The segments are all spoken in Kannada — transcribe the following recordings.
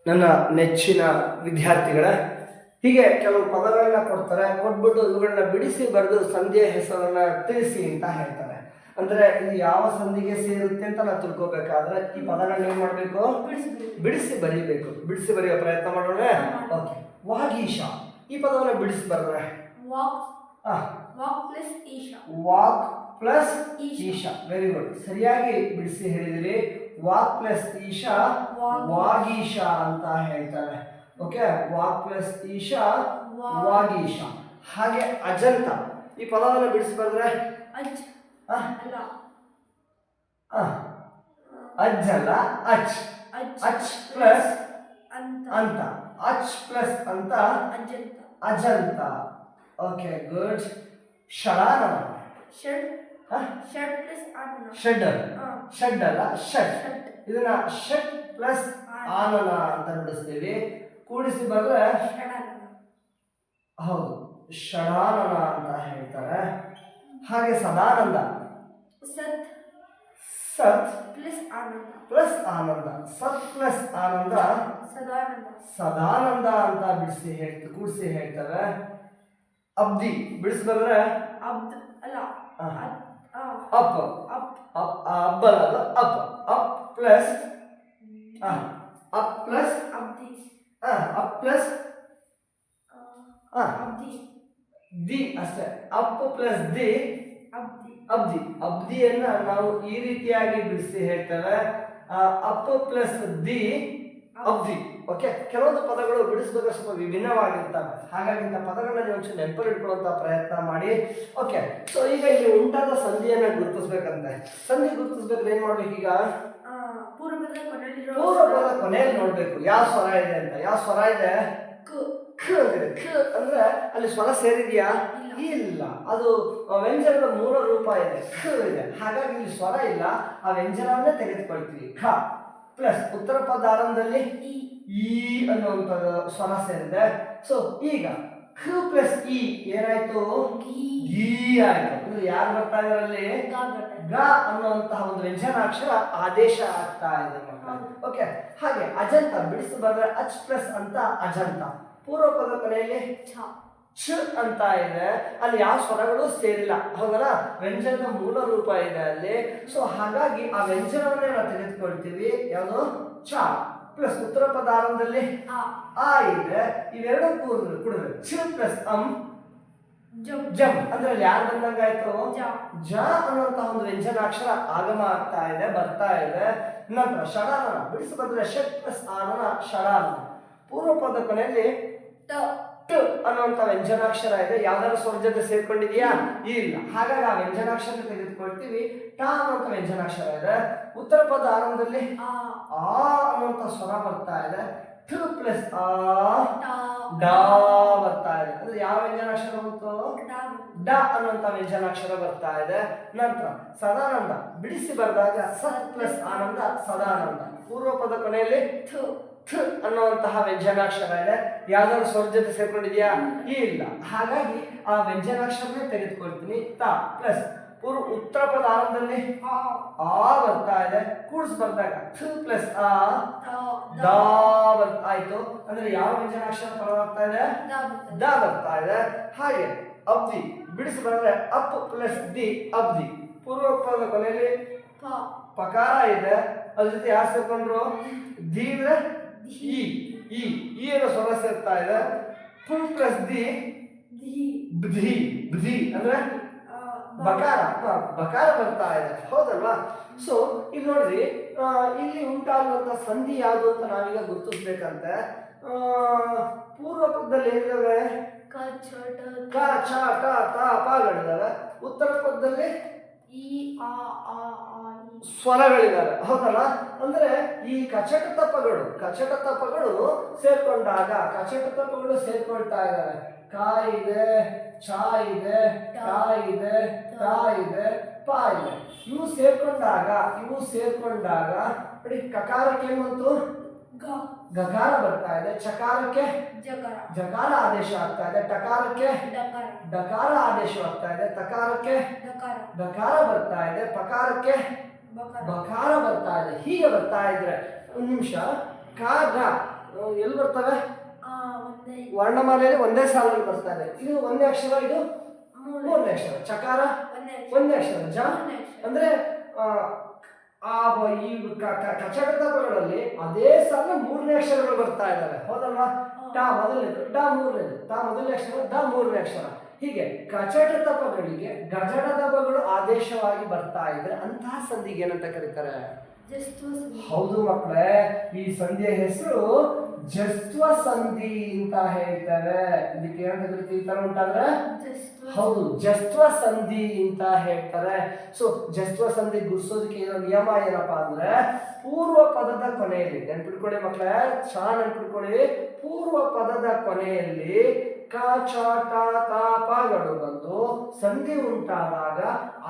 ನನ್ನ ನೆಚ್ಚಿನ ವಿದ್ಯಾರ್ಥಿಗಳ ಹೀಗೆ ಕೆಲವು ಪದಗಳನ್ನ ಕೊಡ್ತಾರೆ, ಕೊಟ್ಬಿಟ್ಟು ಇವುಗಳನ್ನ ಬಿಡಿಸಿ ಬರೆದು ಸಂಧಿಯ ಹೆಸರನ್ನ ತಿಳಿಸಿ ಅಂತ ಹೇಳ್ತಾರೆ. ಅಂದ್ರೆ ಇದು ಯಾವ ಸಂಧಿಗೆ ಸೇರುತ್ತೆ ಅಂತ ನಾವು ತಿಳ್ಕೊಬೇಕಾದ್ರೆ ಈ ಪದಗಳನ್ನ ಏನ್ ಮಾಡ್ಬೇಕು? ಬಿಡಿಸಿ ಬರೀಬೇಕು. ಬಿಡಿಸಿ ಬರೆಯೋ ಪ್ರಯತ್ನ ಮಾಡೋಣ. ಓಕೆ, ವಾಗೀಶ ಈ ಪದವನ್ನ ಬಿಡಿಸಿ ಬರೆದ್ರೆ ವಾಕ್ ಪ್ಲಸ್ ಈಶಾ. ವೆರಿ ಗುಡ್, ಸರಿಯಾಗಿ ಬಿಡಿಸಿ ಹೇಳಿದಿರಿ. ವಾಕ್ ಪ್ಲಸ್ ಈಶಾ ವಾಗೀಶಾ ಅಂತ ಹೇಳ್ತಾರೆ. ಓಕೆ, ವಾಕ್ ಪ್ಲಸ್ ಈಶಾ ವಾಗೀಶಾ. ಹಾಗೆ ಅಜಂತ ಈ ಪದವನ್ನು ಬಿಡಿಸಿ ಬರೆದ್ರೆ ಅಜ್ಜಲ್ಲ ಅಚ್. ಅಚ್ ಪ್ಲಸ್ ಅಂತ, ಅಚ್ ಪ್ಲಸ್ ಅಂತ ಅಜಂತ. Okay good. ಷಡಾನನ ಷಡ್ ಷಡ್ ಅಲ್ಲ ಷಡ್. ಇದನ್ನ ಷಡ್ ಪ್ಲಸ್ ಆನನ ಅಂತ ಬಿಡಿಸ್ತೀವಿ. ಕೂಡಿಸಿ ಬರೆದ್ರೆ ಹೌದು ಷಡಾನನ ಅಂತ ಹೇಳ್ತಾರೆ. ಹಾಗೆ ಸದಾನಂದ ಸತ್ ಪ್ಲಸ್ ಆನಂದ. ಸತ್ ಪ್ಲಸ್ ಆನಂದ ಸದಾನಂದ ಅಂತ ಬಿಡಿಸಿ ಕೂಡಿಸಿ ಹೇಳ್ತಾರೆ. ಅಬ್ದಿ ಬಿಡಿಸಿ ಬರೆದ್ರೆ ಅಪ್ ಅಬ್ಬಲ ಅಪ್. ಅಪ್ ಪ್ಲಸ್ ಅಪ್ ಪ್ಲಸ್ ಅಪ್ ಪ್ಲಸ್ ದಿ ಅಷ್ಟೇ. ಅಪ್ ಪ್ಲಸ್ ದಿ ಅಬ್ದಿ. ಅಬ್ದಿಯನ್ನ ನಾವು ಈ ರೀತಿಯಾಗಿ ಬಿಡಿಸಿ ಹೇಳ್ತೇವೆ, ಅಪ್ ಪ್ಲಸ್ ದಿ ಅಬ್ದಿ. ಓಕೆ, ಕೆಲವೊಂದು ಪದಗಳು ಬಿಡಿಸಬೇಕಾದ್ರೆ ಸ್ವಲ್ಪ ವಿಭಿನ್ನವಾಗಿರ್ತವೆ. ಹಾಗಾಗಿ ಇಂಥ ಪದಗಳನ್ನ ನೀವು ಒಂಚೂರು ನೆನಪಲ್ಲಿ ಇಟ್ಕೊಳ್ಳುವಂತ ಪ್ರಯತ್ನ ಮಾಡಿ. ಓಕೆ, ಸೊ ಈಗ ಇಲ್ಲಿ ಉಂಟಾದ ಸಂಧಿಯನ್ನ ಗುರುತಿಸ್ಬೇಕಂತೆ. ಸಂಧಿ ಗುರುತಿಸ್ಬೇಕಾದ್ರೆ ಏನ್ ಮಾಡ್ಬೇಕು? ಈಗ ಪೂರ್ವಪದ ಕೊನೆಯಲ್ಲಿ ನೋಡ್ಬೇಕು ಯಾವ ಸ್ವರ ಇದೆ ಅಂತ. ಯಾವ ಸ್ವರ ಇದೆ? ಖ ಅಂತಿದೆ. ಖ ಅಂದ್ರೆ ಅಲ್ಲಿ ಸ್ವರ ಸೇರಿದೆಯಾ? ಇಲ್ಲ, ಅದು ವ್ಯಂಜನದ ಮೂಲ ರೂಪ ಇದೆ, ಖ ಇದೆ. ಹಾಗಾಗಿ ಇಲ್ಲಿ ಸ್ವರ ಇಲ್ಲ, ಆ ವ್ಯಂಜನವನ್ನೇ ತೆಗೆದುಕೊಳ್ತೀವಿ. ಖ ಪ್ಲಸ್ ಉತ್ತರ ಪದ ಆರಂಭದಲ್ಲಿ ಈ ಅನ್ನುವಂಥ ಸ್ವರ ಸೇರಿದೆ. ಸೊ ಈಗ ಖ ಪ್ಲಸ್ ಇ ಏನಾಯ್ತು? ಗೀ ಆಯ್ತು. ಅಂದ್ರೆ ಯಾರು ಬರ್ತಾ ಇದರಲ್ಲಿ? ಗ ಅನ್ನುವಂತಹ ಒಂದು ವ್ಯಂಜನಾಕ್ಷರ ಆದೇಶ ಆಗ್ತಾ ಇದೆ. ಓಕೆ, ಹಾಗೆ ಅಜಂತ ಬಿಡಿಸಿ ಬಂದ್ರೆ ಅಚ್ ಪ್ಲಸ್ ಅಂತ ಅಜಂತ. ಪೂರ್ವ ಪದ ಕೊನೆಯಲ್ಲಿ ಛ ಅಂತ ಇದೆ, ಅಲ್ಲಿ ಯಾವ ಸ್ವರಗಳು ಸೇರಿಲ್ಲ. ಹೌದಲ್ಲ, ವ್ಯಂಜನದ ಮೂಲ ರೂಪ ಇದೆ ಅಲ್ಲಿ. ಸೊ ಹಾಗಾಗಿ ಆ ವ್ಯಂಜನವನ್ನೇ ನಾವು ತೆಗೆದುಕೊಳ್ತೀವಿ. ಯಾವುದು? ಚ ಪ್ಲಸ್ ಉತ್ತರ ಪದ ಆರಂಭದಲ್ಲಿ ಆ ಇದೆ. ಇವೆರಡು ಕೂಡಿದ್ರೆ ಛ ಪ್ಲಸ್ ಜಮ್ ಅಂದ್ರೆ ಅಲ್ಲಿ ಯಾರು ಬಂದಂಗಾಯ್ತು? ಜ ಅನ್ನುವಂತಹ ಒಂದು ವ್ಯಂಜನಾಕ್ಷರ ಆಗಮ ಆಗ್ತಾ ಇದೆ, ಬರ್ತಾ ಇದೆ. ನಂತರ ಷಡಾನನ ಬಿಡಿಸಿ ಬಂದ್ರೆ ಷಟ್ ಪ್ಲಸ್ ಆನನ ಷಡಾನನ. ಪೂರ್ವ ಪದ ಕೊನೆಯಲ್ಲಿ ಟ ಅನ್ನುವಂಥ ವ್ಯಂಜನಾಕ್ಷರ ಇದೆ. ಯಾವ್ದಾದ್ರು ಸ್ವರ ಜೊತೆ ಸೇರ್ಕೊಂಡಿದೆಯಾ? ಇಲ್ಲ. ಹಾಗಾಗಿ ಆ ವ್ಯಂಜನಾಕ್ಷರ ತೆಗೆದುಕೊಳ್ತೀವಿ. ಟ ಅನ್ನುವಂಥ ವ್ಯಂಜನಾಕ್ಷರ ಇದೆ. ಉತ್ತರ ಪದ ಆರಂಭದಲ್ಲಿ ಆ ಅನ್ನುವಂಥ ಸ್ವರ ಬರ್ತಾ ಇದೆ. ಠ ಪ್ಲಸ್ ಆ ಡಾ ಬರ್ತಾ ಇದೆ. ಅಂದ್ರೆ ಯಾವ ವ್ಯಂಜನಾಕ್ಷರ ಬಂತು? ಡ ಅನ್ನುವಂಥ ವ್ಯಂಜನಾಕ್ಷರ ಬರ್ತಾ ಇದೆ. ನಂತರ ಸದಾನಂದ ಬಿಡಿಸಿ ಬರೆದಾಗ ಸತ್ ಪ್ಲಸ್ ಆನಂದ ಸದಾನಂದ. ಪೂರ್ವ ಪದ ಕೊನೆಯಲ್ಲಿ ಥ ಅನ್ನುವಂತಹ ವ್ಯಂಜನಾಕ್ಷರ ಇದೆ. ಯಾವ್ದಾದ್ರು ಸ್ವರ ಜೊತೆ ಸೇರ್ಕೊಂಡಿದ್ಯಾ? ಇಲ್ಲ. ಹಾಗಾಗಿ ಆ ವ್ಯಂಜನಾಕ್ಷರನೇ ತೆಗೆದುಕೊಳ್ತೀನಿ. ತ ಪ್ಲಸ್ ಉತ್ತರ ಪದ ಆರಂಭದಲ್ಲಿ ಆ ಬರ್ತಾ ಇದೆ. ಕೂಡಿಸಿ ಬರ್ದಾಗ ಥ ಪ್ಲಸ್ ಆ ದ ಆಯ್ತು. ಅಂದ್ರೆ ಯಾವ ವ್ಯಂಜನಾಕ್ಷರ ಪರವಾಗ್ತಾ ಇದೆ? ದ ಬರ್ತಾ ಇದೆ. ಹಾಗೆ ಅಬ್ದಿ ಬಿಡಿಸಿ ಬಂದ್ರೆ ಅಪ್ ಪ್ಲಸ್ ದಿ ಅಬ್ದಿ. ಪೂರ್ವ ಪದ ಕೊನೆಯಲ್ಲಿ ಪಕಾರ ಇದೆ, ಅದ್ರ ಜೊತೆ ಯಾರು ಸೇರ್ಕೊಂಡ್ರು? ದಿ ಅಂದ್ರೆ ಈ ಈ ಅನ್ನೋ ಸ್ವರ ಸೇರ್ತಾ ಇದೆ. ಪು ಪ್ಲಸ್ ದಿ ಬ್ಧಿ ಬ್ಧಿ ಅಂದ್ರೆ ಬಕಾರ ಬಕಾರ ಬರ್ತಾ ಇದೆ. ಹೌದಲ್ವಾ? ಸೊ ಇಲ್ಲಿ ನೋಡ್ರಿ, ಇಲ್ಲಿ ಉಂಟಾಗುವಂತ ಸಂಧಿ ಯಾವುದು ಅಂತ ನಾವೀಗ ಗುರುತಿಸ್ಬೇಕಂತೆ. ಪೂರ್ವ ಪದದಲ್ಲಿ ಏನಿದಾವೆ? ಕ ಛ ಟ ತ ಪಗಳಿದಾವೆ. ಉತ್ತರ ಪದದಲ್ಲಿ ಸ್ವರಗಳಿದಾವೆ. ಹೌದಲ್ಲ? ಅಂದ್ರೆ ಈ ಕಚಟ ತಪ್ಪಗಳು ಸೇರ್ಕೊಂಡಾಗ ಸೇರ್ಕೊಳ್ತಾ ಇದಾವೆ. ಕಾ ಇದೆ, ಚ ಇದೆ, ಟ ಇದೆ, ತ ಇದೆ, ಪ ಇದೆ. ಇವು ಸೇರ್ಕೊಂಡಾಗ ನೋಡಿ, ಕಕಾರಕ್ಕೆ ಏನು ಬಂತು? ಗಕಾರ ಬರ್ತಾ ಇದೆ. ಚಕಾರಕ್ಕೆ ಜಕಾರ ಆದೇಶ ಆಗ್ತಾ ಇದೆ. ಟಕಾರಕ್ಕೆ ಡಕಾರ ಆದೇಶ ಆಗ್ತಾ ಇದೆ. ತಕಾರಕ್ಕೆ ದಕಾರ ಬರ್ತಾ ಇದೆ. ಪಕಾರಕ್ಕೆ ಬಕಾರ ಬರ್ತಾ ಇದೆ. ಹೀಗೆ ಬರ್ತಾ ಇದ್ರೆ ಒಂದು ನಿಮಿಷ ಕ ಗ ಎಲ್ಲಿ ಬರ್ತವೆ? ವರ್ಣಮಾಲೆಯಲ್ಲಿ ಒಂದೇ ಸಾಲಲ್ಲಿ ಬರ್ತಾರೆ. ಇದು ಒಂದೇ ಅಕ್ಷರ, ಇದು ಮೂರನೇ ಅಕ್ಷರ. ಚಕಾರ ಒಂದೇ ಅಕ್ಷರ. ಜ ಅಂದ್ರೆ ಈ ಕಚಡತಗಳಲ್ಲಿ ಅದೇ ಸಾಲ ಮೂರನೇ ಅಕ್ಷರಗಳು ಬರ್ತಾ ಇದ್ದಾವೆ, ಹೌದಲ್ವಾ? ಟ ಮೊದಲನೇದು, ಡ ಮೂರನೇದು, ತ ಮೊದಲನೇ ಅಕ್ಷರ, ಡ ಮೂರನೇ ಅಕ್ಷರ. ಹೀಗೆ ಕಚಡ ಪಗಳಿಗೆ ಗಜಡ ದಪಗಳು ಆದೇಶವಾಗಿ ಬರ್ತಾ ಇದ್ರೆ ಅಂತಹ ಸಂಧಿಗೆ ಏನಂತ ಕರೀತಾರೆ? ಹೌದು ಮಕ್ಕಳೇ, ಈ ಸಂಧಿಯ ಹೆಸರು ಜಸ್ತ್ವ ಸಂಧಿ ಅಂತ ಹೇಳ್ತಾರೆ. ಇದಕ್ಕೆ ಏನಂತ ಕರಿತೀವಿ? ಈ ತರ ಉಂಟಾದ್ರೆ ಹೌದು ಜಸ್ತ್ವ ಸಂಧಿ ಅಂತ ಹೇಳ್ತಾರೆ. ಸೊ ಜಸ್ತ್ವ ಸಂಧಿ ಗುರ್ಸೋದಕ್ಕೆ ಇರೋ ನಿಯಮ ಏನಪ್ಪಾ ಅಂದ್ರೆ, ಪೂರ್ವ ಪದದ ಕೊನೆಯಲ್ಲಿ ನೆನ್ಪಿಟ್ಕೊಳ್ಳಿ ಮಕ್ಕಳೇ, ಚೆನ್ನಾಗಿ ನೆನ್ಪಿಟ್ಕೊಳ್ಳಿ. ಪೂರ್ವ ಪದದ ಕೊನೆಯಲ್ಲಿ ಕ ಚ ಟ ತ ಪಗಳು ಬಂದು ಸಂಧಿ ಉಂಟಾದಾಗ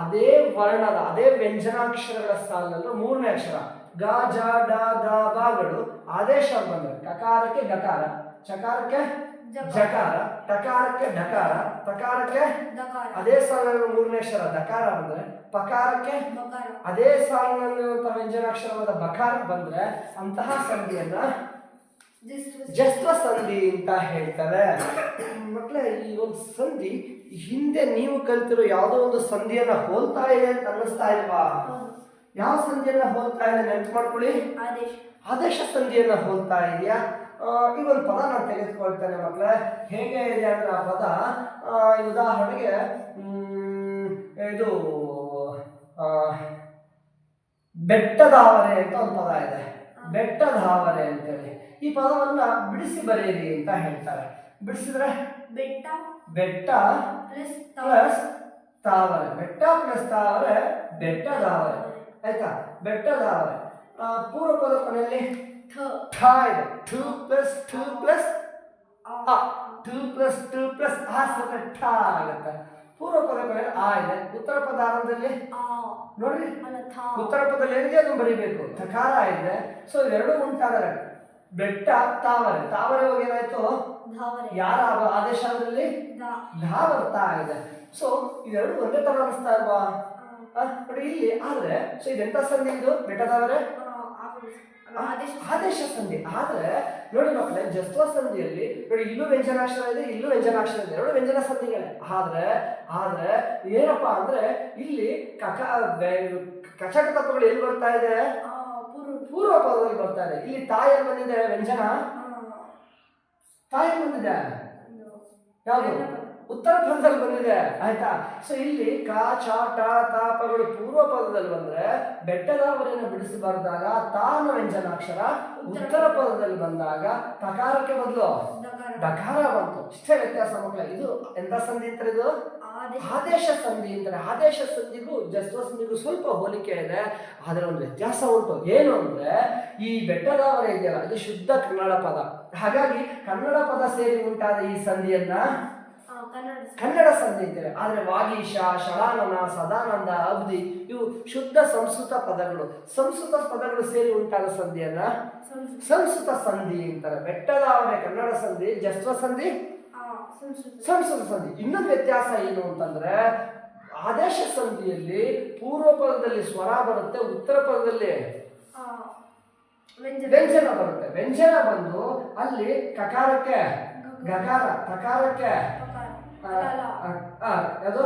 ಅದೇ ವರ್ಣದ ಅದೇ ವ್ಯಂಜನಾಕ್ಷರಗಳ ಸಾಲಿನಲ್ಲಿ ಮೂರನೇ ಅಕ್ಷರ ಗ ಜ ಡ ದ ಬಗಳು ಆದೇಶ ಬಂದ್ರೆ ಕಕಾರಕ್ಕೆ ಗಕಾರ, ಚಕಾರಕ್ಕೆ ಜಕಾರ, ಟಕಾರಕ್ಕೆ ಢಕಾರ, ತಕಾರಕ್ಕೆ ಅದೇ ಸಾಲಿನಲ್ಲಿ ಮೂರನೇ ಅಕ್ಷರ ದಕಾರ ಬಂದ್ರೆ, ಪಕಾರಕ್ಕೆ ಅದೇ ಸಾಲಿನಲ್ಲಿರುವಂತಹ ವ್ಯಂಜನಾಕ್ಷರವಾದ ಬಕಾರ ಬಂದ್ರೆ ಅಂತಹ ಸಂಧಿಯನ್ನ ಜಸ್ತ್ವ ಸಂಧಿ ಅಂತ ಹೇಳ್ತಾರೆ. ಮಕ್ಕಳೇ, ಈ ಒಂದು ಸಂಧಿ ಹಿಂದೆ ನೀವು ಕಲಿತಿರೋ ಯಾವುದೋ ಒಂದು ಸಂಧಿಯನ್ನ ಹೋಲ್ತಾ ಇದೆ ಅಂತ ಅನ್ನಿಸ್ತಾ ಇಲ್ವಾ? ಯಾವ ಸಂಧಿಯನ್ನ ಹೋಲ್ತಾ ಇದೆ ನೆನಪು ಮಾಡ್ಕೊಳ್ಳಿ. ಆದೇಶ ಸಂಧಿಯನ್ನ ಹೋಲ್ತಾ ಇದೆಯಾ? ಈ ಒಂದು ಪದ ನಾನು ತೆಗೆದುಕೊಳ್ತೇನೆ ಮಕ್ಕಳೇ. ಹೇಗೆ ಇದೆ ಅಂದ್ರೆ ಆ ಪದ, ಉದಾಹರಣೆಗೆ ಇದು ಬೆಟ್ಟದಾವರೆ ಅಂತ ಒಂದು ಪದ ಇದೆ. ಬೆಟ್ಟದಾವರೆ ಅಂತೇಳಿ ಈ ಪದವನ್ನ ಬಿಡಿಸಿ ಬರೆಯಿರಿ ಅಂತ ಹೇಳ್ತಾರೆ. ಬಿಡಿಸಿದ್ರೆ ಬೆಟ್ಟ ಪ್ಲಸ್ ತಾವರೆ, ಬೆಟ್ಟ ಪ್ಲಸ್ ತಾವರೆ ಬೆಟ್ಟದಾವರೆ. ಆಯ್ತಾ? ಬೆಟ್ಟದಾವರೆ. ಪೂರ್ವ ಪದ ಕೊನೆಯಲ್ಲಿ ಠ ಇದೆ. ಟು ಪ್ಲಸ್ ಟು ಪ್ಲಸ್ ಟು ಪ್ಲಸ್ ಟು ಪ್ಲಸ್ ಠ ಆಗುತ್ತೆ. ಪೂರ್ವ ಪದ ಕೊನೆಯಲ್ಲಿ ಆ ಇದೆ. ಉತ್ತರ ಪದ ಆರಂಭದಲ್ಲಿ ನೋಡ್ರಿ, ಉತ್ತರ ಪದದಲ್ಲಿ ಏನಿದೆ ಅದನ್ನು ಬರೀಬೇಕು. ಥಕಾರ ಇದೆ. ಸೊ ಇವೆರಡು ಉಂಟಾದರೆ ಬೆಟ್ಟ ತಾವರೆ, ತಾವರೆ ಹೋಗಿ ಏನಾಯ್ತು? ಯಾರ ಆದೇಶ ಅದರಲ್ಲಿ ಧಾ ಬರ್ತಾ ಇದೆ. ಸೊ ಇವೆರಡು ಒಂದೇ ತರ ಅನಿಸ್ತಾ ಇಲ್ವಾ? ನೋಡಿ ಇಲ್ಲಿ. ಆದ್ರೆ ಸೊ ಇದೆಂತ ಸಂಧಿ? ಇದು ಬೆಟ್ಟದಾವರೆ ಆದೇಶ ಸಂಧಿ. ಆದ್ರೆ ನೋಡಿ ಮಕ್ಕಳೇ, ಜಸ್ತ್ವ ಸಂಧಿಯಲ್ಲಿ ನೋಡಿ, ಇಲ್ಲೂ ವ್ಯಂಜನಾಕ್ಷರ ಇದೆ, ಇಲ್ಲೂ ವ್ಯಂಜನಾಕ್ಷರ ಇದೆ, ಎರಡು ವ್ಯಂಜನ ಸಂಧಿಗಳೇ. ಆದ್ರೆ ಏನಪ್ಪಾ ಅಂದ್ರೆ ಇಲ್ಲಿ ಕಚಟ ತಪ್ಪುಗಳು ಎಲ್ಲಿ ಬರ್ತಾ ಇದೆ? ಪೂರ್ವ ಪದದಲ್ಲಿ ಬರ್ತಾ ಇದೆ. ಇಲ್ಲಿ ತಾಯಲ್ಲಿ ಬಂದಿದೆ ವ್ಯಂಜನ, ತಾಯಲ್ಲಿ ಬಂದಿದೆ ಯಾವುದು? ಉತ್ತರ ಪದದಲ್ಲಿ ಬಂದಿದೆ. ಆಯ್ತಾ? ಸೊ ಇಲ್ಲಿ ಕ ಚ ಟ ತಾಪಗಳು ಪೂರ್ವ ಪದದಲ್ಲಿ ಬಂದ್ರೆ ಬೆಟ್ಟದಾವರೆಯನ್ನು ಬಿಡಿಸಿ ಬರೆದಾಗ ತಾನ ವ್ಯಂಜನಾಕ್ಷರ, ಉತ್ತರ ಪದದಲ್ಲಿ ಬಂದಾಗ ತಕಾರಕ್ಕೆ ಬದಲು ದಕಾರ ಬಂತು. ಇಷ್ಟೇ ವ್ಯತ್ಯಾಸ ಮಕ್ಕಳೇ. ಇದು ಎಂತ ಸಂಧಿ ಅಂತಾರೆ? ಇದು ಆದೇಶ ಸಂಧಿ ಅಂತಾರೆ. ಆದೇಶ ಸಂಧಿಗೂ ಜಸ್ತ್ವ ಸಂಧಿಗೂ ಸ್ವಲ್ಪ ಹೋಲಿಕೆ ಇದೆ, ಆದ್ರೆ ಒಂದು ವ್ಯತ್ಯಾಸ ಉಂಟು. ಏನು ಅಂದ್ರೆ, ಈ ಬೆಟ್ಟದಾವರೆ ಇದೆಯಲ್ಲ, ಇದು ಶುದ್ಧ ಕನ್ನಡ ಪದ. ಹಾಗಾಗಿ ಕನ್ನಡ ಪದ ಸೇರಿ ಉಂಟಾದ ಈ ಸಂಧಿಯನ್ನ ಕನ್ನಡ ಸಂಧಿ ಅಂತೇವೆ. ಆದ್ರೆ ವಾಗೀಶ, ಷಡಾನನ, ಸದಾನಂದ, ಅಬ್ದಿ ಇವು ಶುದ್ಧ ಸಂಸ್ಕೃತ ಪದಗಳು. ಸಂಸ್ಕೃತ ಪದಗಳು ಸೇರಿ ಉಂಟಾದ ಸಂಧಿಯನ್ನ ಸಂಸ್ಕೃತ ಸಂಧಿ ಅಂತಾರೆ. ಬೆಟ್ಟದಾವರೆ ಕನ್ನಡ ಸಂಧಿ, ಜಸ್ತ್ವ ಸಂಧಿ ಸಂಸ್ಕೃತ ಸಂಧಿ. ಇನ್ನೊಂದು ವ್ಯತ್ಯಾಸ ಏನು ಅಂತಂದ್ರೆ, ಆದೇಶ ಸಂಧಿಯಲ್ಲಿ ಪೂರ್ವ ಪದದಲ್ಲಿ ಸ್ವರ ಬರುತ್ತೆ, ಉತ್ತರ ಪದದಲ್ಲಿ ವ್ಯಂಜನ ಬರುತ್ತೆ. ವ್ಯಂಜನ ಬಂದು ಅಲ್ಲಿ ಕಕಾರಕ್ಕೆ ಗಕಾರ, ತಕಾರಕ್ಕೆ ಅದು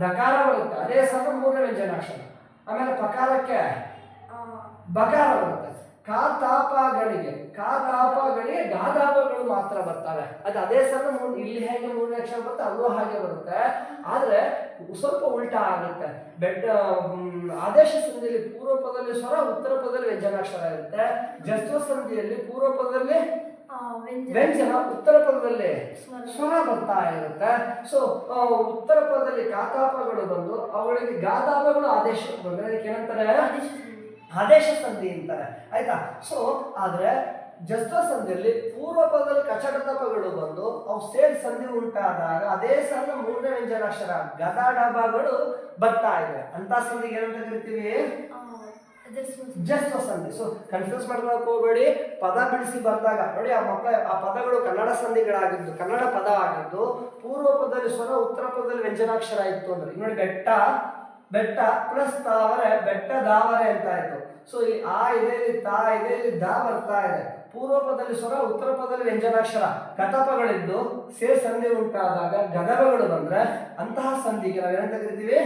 ದಕಾರ ಬರುತ್ತೆ. ಅದೇ ಸಹ ಮೂರನೇ ವ್ಯಂಜನಾಕ್ಷರ. ಆಮೇಲೆ ಪಕಾರಕ್ಕೆ ಬಕಾರ ಬರುತ್ತೆ. ಕಾತಾಪಗಳಿಗೆ ಗಾದಾಪಗಳು ಮಾತ್ರ ಬರ್ತವೆ. ಅದು ಅದೇ ಸಹ ಇಲ್ಲಿ ಹೇಗೆ ಮೂರನೇ ಅಕ್ಷರ ಬರುತ್ತೆ ಅಲ್ಲೂ ಹಾಗೆ ಬರುತ್ತೆ. ಆದ್ರೆ ಸ್ವಲ್ಪ ಉಲ್ಟಾ ಆಗುತ್ತೆ. ಆದೇಶ ಸಂಧಿಯಲ್ಲಿ ಪೂರ್ವ ಪದದಲ್ಲಿ ಸ್ವರ, ಉತ್ತರ ಪದದಲ್ಲಿ ವ್ಯಂಜನಾಕ್ಷರ ಇರುತ್ತೆ. ಜಸ್ತ್ವ ಸಂಧಿಯಲ್ಲಿ ಪೂರ್ವ ಪದದಲ್ಲಿ ವ್ಯಂಜನ, ಉತ್ತರ ಪದದಲ್ಲಿ ಸ್ವರ ಬರ್ತಾ ಇರುತ್ತೆ. ಸೊ ಉತ್ತರ ಪದದಲ್ಲಿ ಕಾತಾಪಗಳು ಬಂದು ಅವುಗಳಿಗೆ ಗಾದಾಪಗಳು ಆದೇಶ ಬಂದ್ರೆ ಅದಕ್ಕೆ ಏನಂತಾರೆ? ಆದೇಶ ಸಂಧಿ ಅಂತಾರೆ. ಆಯ್ತಾ? ಸೊ ಆದ್ರೆ ಜಸ್ತ್ವ ಸಂಧಿಯಲ್ಲಿ ಪೂರ್ವ ಪದದಲ್ಲಿ ಕಚಡತಪಗಳು ಬಂದು ಅವು ಸೇರಿ ಸಂಧಿ ಉಂಟಾದಾಗ ಅದೇ ಸಣ್ಣ ಮೂರನೇ ವ್ಯಂಜನಾಕ್ಷರ ಗದಾಡಬಗಳು ಬರ್ತಾ ಇದೆ. ಅಂತ ಸಂಧಿಗೆ ಏನಂತ ಕರಿತೀವಿ? ಜಸ್ತ್ವ ಸಂಧಿ. ಸೊ ಕನ್ಫ್ಯೂಸ್ ಮಾಡ್ಕೊಳಕ್ ಹೋಗಬೇಡಿ. ಪದ ಬಿಡಿಸಿ ಬರ್ದಾಗ ನೋಡಿ, ಆ ಮಕ್ಕಳ ಆ ಪದಗಳು ಕನ್ನಡ ಸಂಧಿಗಳಾಗಿದ್ದು, ಕನ್ನಡ ಪದ ಆಗಿದ್ದು, ಪೂರ್ವ ಪದದಲ್ಲಿ ಸ್ವರ, ಉತ್ತರ ಪದದಲ್ಲಿ ವ್ಯಂಜನಾಕ್ಷರ ಇತ್ತು ಅಂದ್ರೆ ನೋಡಿ, ಬೆಟ್ಟ ಪ್ಲಸ್ ತಾವರೆ ಬೆಟ್ಟದಾವರೆ ಅಂತ ಆಯ್ತು. ಸೊ ಇಲ್ಲಿ ಆ ಇದೆ, ಇಲ್ಲಿ ತಾ ಇದೆ, ಇಲ್ಲಿ ದ ಬರ್ತಾ ಇದೆ. ಪೂರ್ವ ಪದದಲ್ಲಿ ಸ್ವರ, ಉತ್ತರ ಪದದಲ್ಲಿ ವ್ಯಂಜನಾಕ್ಷರ, ಕತಪಗಳಿದ್ದು ಸೇರ್ ಸಂಧಿ ಉಂಟಾದಾಗ ಗದಬಗಳು ಬಂದ್ರೆ ಅಂತಹ ಸಂಧಿಗೆ ನಾವೇನಂತ ಕರಿತೀವಿ?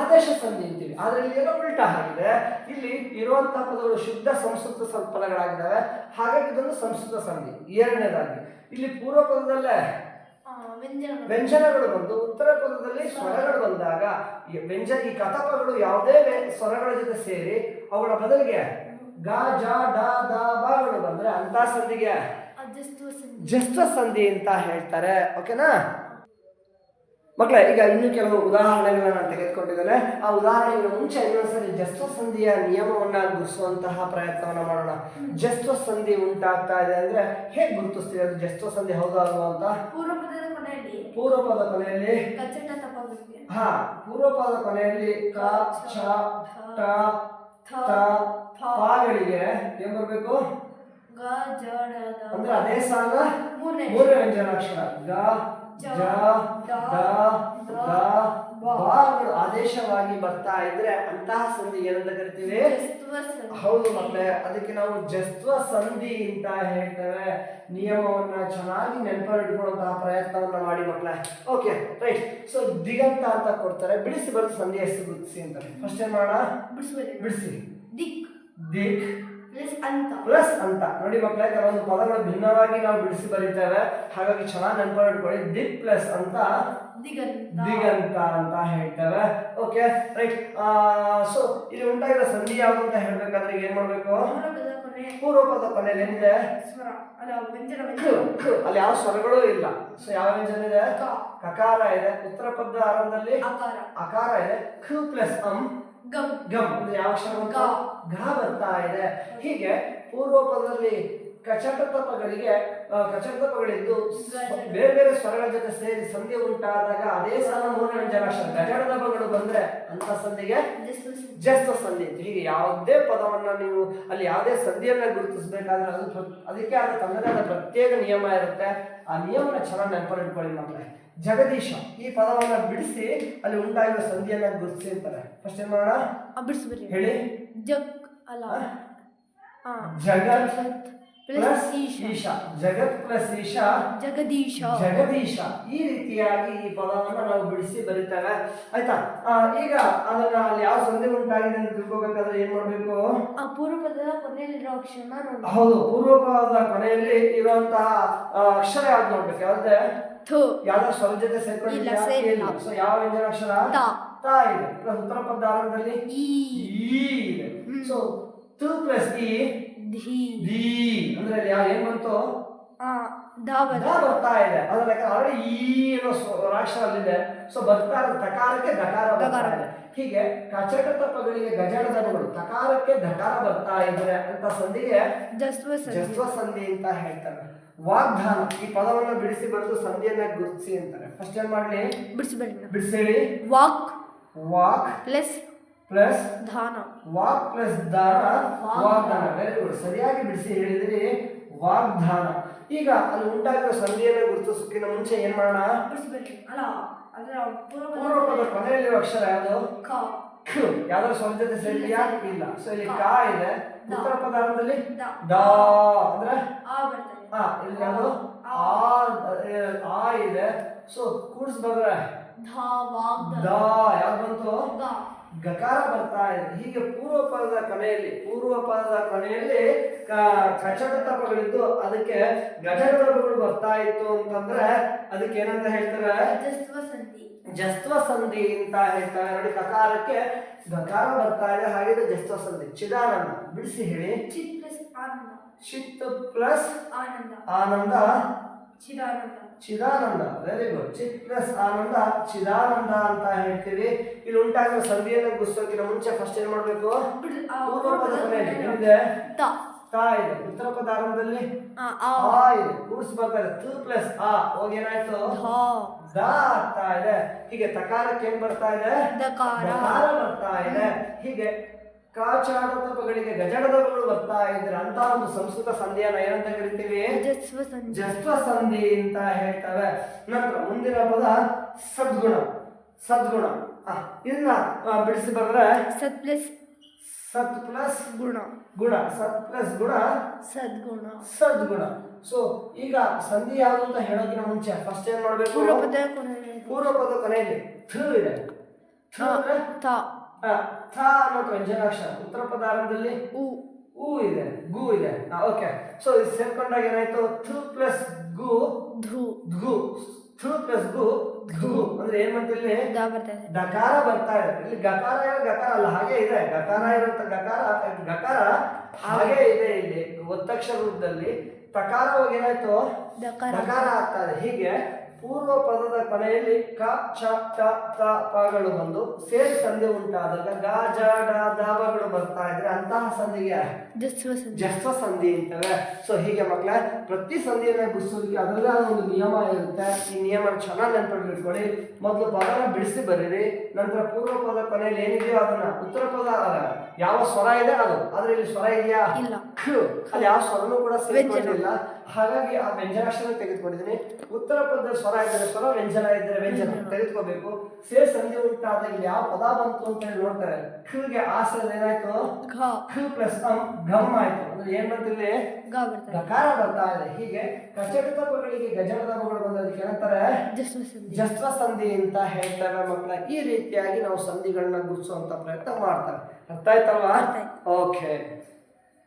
ಆದೇಶ ಸಂಧಿ ಅಂತೀವಿ. ಆದ್ರೆ ಇಲ್ಲಿ ಏನೋ ಉಲ್ಟಾ ಆಗಿದೆ. ಇಲ್ಲಿ ಇರುವಂತಹ ಪದಗಳು ಶುದ್ಧ ಸಂಸ್ಕೃತ ಪದಗಳಾಗಿದ್ದಾವೆ, ಹಾಗಾಗಿ ಇದೊಂದು ಸಂಸ್ಕೃತ ಸಂಧಿ. ಎರಡನೇದಾಗಿ ಇಲ್ಲಿ ಪೂರ್ವ ಪದದಲ್ಲೇ ವ್ಯಂಜನಗಳು ಬಂದು ಉತ್ತರ ಪದದಲ್ಲಿ ಸ್ವರಗಳು ಬಂದಾಗ ಈ ಕತಪಗಳು ಯಾವುದೇ ಸ್ವರಗಳ ಜೊತೆ ಸೇರಿ ಅವುಗಳ ಬದಲಿಗೆ ಗ ಜ ಡ ದ ಬಗಳು ಬಂದ್ರೆ ಅಂತ ಸಂಧಿಗೆ ಜಸ್ತ್ವ ಸಂಧಿ ಅಂತ ಹೇಳ್ತಾರೆ. ಓಕೆನಾ ಮಕ್ಕಳೇ? ಈಗ ಇನ್ನು ಕೆಲವು ಉದಾಹರಣೆಗಳನ್ನ ತೆಗೆದುಕೊಂಡಿದ್ದೇನೆ. ಆ ಉದಾಹರಣೆಗಳ ಮುಂಚೆ ಇನ್ನೊಂದ್ಸರಿ ಜಸ್ತ್ವ ಸಂಧಿಯ ನಿಯಮವನ್ನ ಗುರುತಿಸುವಂತಹ ಪ್ರಯತ್ನವನ್ನ ಮಾಡೋಣ. ಜಸ್ತ್ವ ಸಂಧಿ ಉಂಟಾಗ್ತಾ ಇದೆ ಅಂದ್ರೆ ಹೇಗೆ ಗುರುತಿಸ್ತೀವಿ ಅದು ಜಸ್ತ್ವ ಸಂಧಿ ಹೌದಾ ಅಲ್ವಾ ಅಂತ? ಪೂರ್ವ ಪದ ಕೊನೆಯಲ್ಲಿ ಪೂರ್ವ ಪದ ಕೊನೆಯಲ್ಲಿ ಕ ಚ ಟ ತ ಪಾಗಳಿಗೆ ಏನ್ ಬರ್ಬೇಕು? ಅಂದ್ರೆ ಅದೇ ಸಾಲ ಮೂರನೇ ವ್ಯಂಜನಾಕ್ಷರ ಗ ಜ ಡ ದ ಬಗಳು ಆದೇಶವಾಗಿ ಬರ್ತಾ ಇದ್ರೆ ಅಂತಹ ಸಂಧಿ ಏನಂತ ಕರಿತೀವಿ? ಹೌದು ಮಕ್ಕಳೇ, ಅದಕ್ಕೆ ನಾವು ಜಸ್ತ್ವ ಸಂಧಿ ಅಂತ ಹೇಳ್ತೇವೆ. ನಿಯಮವನ್ನ ಚೆನ್ನಾಗಿ ನೆನಪಿಟ್ಕೊಳ್ಳುವಂತಹ ಪ್ರಯತ್ನವನ್ನ ಮಾಡಿ ಮಕ್ಕಳೇ. Okay right. ಸೊ ದಿಗಂತ ಅಂತ ಕೊಡ್ತಾರೆ, ಬಿಡಿಸಿ ಬರೆದು ಸಂಧಿ ಹೆಸರು ಗುರುತಿಸಿ ಅಂತಾರೆ. ಫಸ್ಟ್ ಏನ್ ಮಾಡೋಣ? ಬಿಡಿಸಿ. ದಿಕ್ ಪ್ಲಸ್ ಅಂತ ನೋಡಿ ಮಕ್ಕಳೇ, ಕೆಲವೊಂದು ಪದಗಳು ಭಿನ್ನವಾಗಿ ನಾವು ಬಿಡಿಸಿ ಬರೀತೇವೆ, ಹಾಗಾಗಿ ಚೆನ್ನಾಗಿ ನೆನಪಿಟ್ಕೊಳ್ಳಿ. ದಿಕ್ ಪ್ಲಸ್ ಅಂತ ದಿಗಂತ ಅಂತ ಹೇಳ್ತೇವೆ. Okay right. ಸೊ ಇಲ್ಲಿ ಉಂಟಾಗಿರೋ ಸಂಧಿ ಯಾವುದು ಅಂತ ಹೇಳ್ಬೇಕಾದ್ರೆ ಏನ್ ಮಾಡ್ಬೇಕು? ಪೂರ್ವ ಪದ ಕೊನೆಯಲ್ಲಿ ಏನಿದೆ? ಅಲ್ಲಿ ಯಾವ ಸ್ವರಗಳೂ ಇಲ್ಲ. ಸೊ ಯಾವ ವ್ಯಂಜನ ಇದೆ? ಕಕಾರ ಇದೆ. ಉತ್ತರ ಪದ ಆರಂಭದಲ್ಲಿ ಅಕಾರ ಇದೆ. ಖ ಪ್ಲಸ್ ಗಮ್ ಅಂದ್ರೆ ಯಾವ ಅಕ್ಷರ? ಘ ಬರ್ತಾ ಇದೆ. ಹೀಗೆ ಪೂರ್ವ ಪದದಲ್ಲಿ ಕಚಟತಪಗಳಿದ್ದು ಬೇರೆ ಬೇರೆ ಸ್ವರಗಳ ಜೊತೆ ಸೇರಿ ಸಂಧಿ ಉಂಟಾದಾಗ ಅದೇ ಸಾಲ ಮೂರನೇ ವ್ಯಂಜನಾಕ್ಷರ ಗಜಡದಪಗಳು ಬಂದ್ರೆ ಅಂತ ಸಂಧಿಗೆ ಜಸ್ತ್ವ ಸಂಧಿ. ಹೀಗೆ ಯಾವುದೇ ಪದವನ್ನ ನೀವು ಅಲ್ಲಿ ಯಾವುದೇ ಸಂಧಿಯನ್ನ ಗುರುತಿಸಬೇಕಾದ್ರೆ ಅದಕ್ಕೆ ಆದ ತನ್ನದೇ ಆದ ಪ್ರತ್ಯೇಕ ನಿಯಮ ಇರುತ್ತೆ. ಆ ನಿಯಮನ ಚೆನ್ನಾಗಿ ನೆನಪಿಟ್ಕೊಳ್ಳಿ ಮಕ್ಕಳೇ. ಜಗದೀಶ ಈ ಪದವನ್ನ ಬಿಡಿಸಿ ಅಲ್ಲಿ ಉಂಟಾಗಿರೋ ಸಂಧಿಯನ್ನ ಗುರುತಿಸಿ ಅಂತಾರೆ. ಫಸ್ಟ್ ಏನ್ ಮಾಡೋಣ? ಹೇಳಿ. ಜಗತ್ ಪ್ಲಸ್ ಈಶ, ಜಗತ್ ಪ್ಲಸ್ ಈಶ ಜಗದೀಶ. ಈ ರೀತಿಯಾಗಿ ಈ ಪದವನ್ನ ನಾವು ಬಿಡಿಸಿ ಬರೀತೇವೆ. ಆಯ್ತಾ? ಈಗ ಅದನ್ನ ಅಲ್ಲಿ ಯಾವ ಸಂಧಿ ಉಂಟಾಗಿದೆ ಅಂತ ತಿಳ್ಕೋಬೇಕಾದ್ರೆ ಏನ್ ಮಾಡ್ಬೇಕು? ಪೂರ್ವ ಪದದ ಕೊನೆಯಲ್ಲಿರೋ ಅಕ್ಷರ. ಹೌದು, ಪೂರ್ವ ಪದದ ಕೊನೆಯಲ್ಲಿ ಇರುವಂತಹ ಅಕ್ಷರ ಯಾವ್ದು ನೋಡ್ಬೇಕು? ಯಾವ್ದೇ ಯಾವ್ದಾದ್ರು ಸ್ವರ ಜೊತೆ ಸೇರ್ಕೊಂಡಿಲ್ಲ. ಸೊ ಯಾವ ವ್ಯಂಜನಾಕ್ಷರ? ತ ಇದೆ. ಪ್ಲಸ್ ಉತ್ತರ ಪದ ಆರಂಭದಲ್ಲಿ ಈ ಇದೆ. ಸೊ ತು ಪ್ಲಸ್ ಇ ದಿ ಅಂದ್ರೆ ಏನ್ ಬಂತು? ಬರ್ತಾ ಇದೆ. ಅದ್ರ ಆಲ್ರೆಡಿ ಈ ಅನ್ನೋ ಅಕ್ಷರ ಅಲ್ಲಿದೆ. ಸೊ ಬರ್ತಾ ಇರೋದು ತಕಾರಕ್ಕೆ ದಕಾರ ಬರ್ತಾ ಇದೆ. ಹೀಗೆ ಕಚಟತಪಗಳಿಗೆ ಗಜಡದಪಗಳು, ತಕಾರಕ್ಕೆ ದಕಾರ ಬರ್ತಾ ಇದ್ರೆ ಅಂತ ಸಂಧಿಗೆ ಜಸ್ತ್ವ ಸಂಧಿ ಅಂತ ಹೇಳ್ತಾರೆ. ವಾಗ್ದಾನ ಈ ಪದವನ್ನು ಬಿಡಿಸಿ ಬರೆದು ಸಂಧಿಯನ್ನ ಗುರುತಿಸಿ ಅಂತಾರೆ. ಫಸ್ಟ್ ಏನ್ ಮಾಡ್ಲಿ? ಬಿಡಿಸಿ ಹೇಳಿ. ವಾಕ್ ಪ್ಲಸ್ ದಾನ. ವಾಕ್ ಪ್ಲಸ್ ದಾನ ವಾಗ್ದಾನ. ವೆರಿ ಗುಡ್, ಸರಿಯಾಗಿ ಬಿಡಿಸಿ ಹೇಳಿದ್ರಿ. ವಾಗ್ದಾನ. ಈಗ ಅಲ್ಲಿ ಉಂಟಾಗಿರೋ ಸಂಧಿಯನ್ನು ಗುರುತಿಸೋಕ್ಕಿಂತ ಮುಂಚೆ ಏನ್ ಮಾಡೋಣ? ಪೂರ್ವ ಪದ ಕೊನೆಯಲ್ಲಿರುವ ಅಕ್ಷರ ಯಾವುದು? ಯಾವ್ದಾದ್ರು ಸ್ವರ ಜೊತೆ ಸೇರಿದೆಯಾ? ಇಲ್ಲ. ಸೊ ಇಲ್ಲಿ ಕ ಇದೆ. ಉತ್ತರ ಪದಾರ್ಥದಲ್ಲಿ ದ ಅಂದ್ರೆ ಇಲ್ಲಿ ಯಾವುದು? ಆ ಇದೆ. ಸೊ ಕೂಡಿಸ್ಬಂದ್ರೆ ದ ಯಾವ್ದು ಬಂತು? ಗಕಾರ ಬರ್ತಾ ಇದೆ. ಹೀಗೆ ಪೂರ್ವ ಪದದ ಕೊನೆಯಲ್ಲಿ ಕಚಟತಪಗಳಿದ್ದು ಅದಕ್ಕೆ ಗಜಡಗಳು ಬರ್ತಾ ಇತ್ತು ಅಂತಂದ್ರೆ ಅದಕ್ಕೆ ಏನಂತ ಹೇಳ್ತಾರೆ? ಜಸ್ತ್ವ ಸಂಧಿ ಅಂತ ಹೇಳ್ತಾರೆ. ನೋಡಿ, ಕಕಾರಕ್ಕೆ ಗಕಾರ ಬರ್ತಾ ಇದೆ, ಹಾಗೆ ಜಸ್ತ್ವ ಸಂಧಿ. ಚಿದಾನಂದ ಬಿಡಿಸಿ ಹೇಳಿ. ಚಿತ್ ಪ್ಲಸ್ ಆನಂದ ಚಿದಾನಂದ. Very good. ಚಿತ್ ಪ್ಲಸ್ ಆನಂದ ಚಿದಾನಂದ ಅಂತ ಹೇಳ್ತೀವಿ. ಇಲ್ಲಿ ಉಂಟಾಗಿರೋ ಸಂಧಿಯನ್ನು ಗುರುತಿಸೋಕ್ಕಿಂತ ಮುಂಚೆ ಫಸ್ಟ್ ಏನ್ ಮಾಡ್ಬೇಕು? ಪೂರ್ವ ಪದ ಕೊನೆಯಲ್ಲಿ ಏನಿದೆ? ತ ಇದೆ. ಉತ್ತರ ಪದ ಆರಂಭದಲ್ಲಿ ಆ ಇದೆ. ಕೂಡಿಸಿ ಬರ್ತಾ ಇದೆ. ತು ಪ್ಲಸ್ ಆ ಹೋಗಿ ಏನಾಯ್ತು? ದ ಆಗ್ತಾ ಇದೆ. ಹೀಗೆ ತಕಾರಕ್ಕೆ ಏನ್ ಬರ್ತಾ ಇದೆ? ದಕಾರ ಬರ್ತಾ ಇದೆ. ಹೀಗೆ ಕಾಚಾಡತಪಗಳಿಗೆ ಗಜಡದಗಳು ಬರ್ತಾ ಇದ್ರೆ ಅಂತ ಒಂದು ಸಂಸ್ಕೃತ ಸಂಧಿಯನ್ನ ಏನಂತ ಕರಿತೀವಿ? ಜಸ್ತ್ವ ಸಂಧಿ ಅಂತ ಹೇಳ್ತವೆ. ನಂತರ ಮುಂದಿನ ಪದ ಸದ್ಗುಣ. ಇದನ್ನ ಬಿಡಿಸಿ ಬರೆದ್ರೆ ಸ ಸತ್ ಪ್ಲಸ್ ಗುಣ ಗುಣ, ಸತ್ ಪ್ಲಸ್ ಗುಣ ಸದ್ಗುಣ. ಸದ್ಗುಣ. ಸೊ ಈಗ ಸಂಧಿ ಯಾವುದು ಅಂತ ಹೇಳೋಕ್ಕಿಂತ ಮುಂಚೆ ಫಸ್ಟ್ ಏನ್ ಮಾಡ್ಬೇಕು? ಪೂರ್ವಪದ ಕೊನೆಯಲ್ಲಿ ಪೂರ್ವ ಪದ ಕೊನೆಯಲ್ಲಿ ಥ ಇದೆ. ಥ ಅಂದ್ರೆ ತ ಥ ಅನ್ನೋ ವ್ಯಂಜನಾಕ್ಷರ. ಉತ್ತರ ಪದ ಆರಂಭದಲ್ಲಿ ಉ ಉ ಇದೆ, ಗು ಇದೆ. ಓಕೆ, ಸೊ ಇದು ಸೇರ್ಕೊಂಡಾಗ ಏನಾಯ್ತು? ಥು ಪ್ಲಸ್ ಗು ಧು ಧು. ಥು ಪ್ಲಸ್ ಗು ಧು ಅಂದ್ರೆ ಏನ್ ಬಂತು ಇಲ್ಲಿ? ದ ಬರ್ತಾ ಇದೆ. ಗಕಾರ ಬರ್ತಾ ಇದೆ. ಇಲ್ಲಿ ಗಕಾರ ಗಕಾರ ಅಲ್ಲ, ಹಾಗೆ ಇದೆ. ಗಕಾರ ಇರುತ್ತೆ, ಗಕಾರ ಹಾಗೆ ಇದೆ. ಇಲ್ಲಿ ಒತ್ತಕ್ಷರ ರೂಪದಲ್ಲಿ ತಕಾರವಾಗಿ ಏನಾಯ್ತು? ದಕಾರ ದಕಾರ ಆಗ್ತಾ ಇದೆ. ಹೀಗೆ ಪೂರ್ವ ಪದದ ಕೊನೆಯಲ್ಲಿ ಕ ಚ ಟ ತ ಪಗಳು ಬಂದು ಸೇರಿ ಸಂಧಿ ಉಂಟಾದಾಗ ಗ ಜ ಡ ದಾಬಗಳು ಬರ್ತಾ ಇದ್ರೆ ಅಂತಹ ಸಂಧಿಗೆ ಜಸ್ವ ಸಂಧಿ. ಜಸ್ವ ಸಂಧಿ ಅಂತವೆ. ಸೊ ಹೀಗೆ ಮಕ್ಕಳ ಪ್ರತಿ ಸಂಧಿಯನ್ನ ಗುರ್ಸೋದಕ್ಕೆ ಅದರಲ್ಲೇ ಒಂದು ನಿಯಮ ಇರುತ್ತೆ. ಈ ನಿಯಮ ಚೆನ್ನಾಗಿ ನೆನ್ಪಿಟ್ಕೊಳ್ಳಿ. ಮೊದಲು ಪದನ ಬಿಡಿಸಿ ಬರೀರಿ. ನಂತರ ಪೂರ್ವ ಪದ ಕೊನೆಯಲ್ಲಿ ಏನಿದೆಯೋ ಅದನ್ನ ಉತ್ತರ ಪದ ಯಾವ ಸ್ವರ ಇದೆ ಅದು, ಆದ್ರೆ ಇಲ್ಲಿ ಸ್ವರ ಇದೆಯಾ? ಇಲ್ಲ. ಖ ಅಲ್ಲಿ ಯಾವ ಸ್ವರನೂ ಕೂಡ ಸೇರಿಕೊಂಡಿಲ್ಲ. ಹಾಗಾಗಿ ಆ ವ್ಯಂಜನಾಕ್ಷರ ತೆಗೆದುಕೊಂಡಿದ್ದೀನಿ. ಉತ್ತರ ಪದ ಸ್ವರ ಇದ್ದರೆ ಸ್ವರ, ವ್ಯಂಜನ ಇದ್ದರೆ ವ್ಯಂಜನ ತೆಗೆದುಕೋಬೇಕು. ಸೇರ್ ಸಂಧಿ ಉಂಟಾದಾಗ ಇಲ್ಲಿ ಯಾವ ಪದ ಬಂತು ಅಂತ ಹೇಳಿ ನೋಡ್ತಾರೆ. ಖಗೆ ಆಸದ ಏನಾಯ್ತು? ಖ ಪ್ಲಸ್ ಘಮ್ ಆಯ್ತು. ಅಂದ್ರೆ ಏನ್ ಬಂತು ಇಲ್ಲಿ? ಗ ಬರ್ತಾ ಇದೆ. ಗಕಾರ ಬರ್ತಾ ಇದೆ. ಹೀಗೆ ಕಚಡಿತ ಪದಗಳಿಗೆ ಗಜಡದ ಪದಗಳು ಬಂದದಕ್ಕೆ ಏನಂತಾರೆ? ಜಸ್ವ ಸಂಧಿ. ಜಸ್ವ ಸಂಧಿ ಅಂತ ಹೇಳ್ತಾರೆ ಮಕ್ಕಳ. ಈ ರೀತಿಯಾಗಿ ನಾವು ಸಂಧಿಗಳನ್ನ ಗುರುತಿಸುವಂತ ಪ್ರಯತ್ನ ಮಾಡ್ತಾರೆ. ಅರ್ಥ ಆಯ್ತಲ್ವಾ? ಅರ್ಥ ಆಯ್ತು. ಓಕೆ.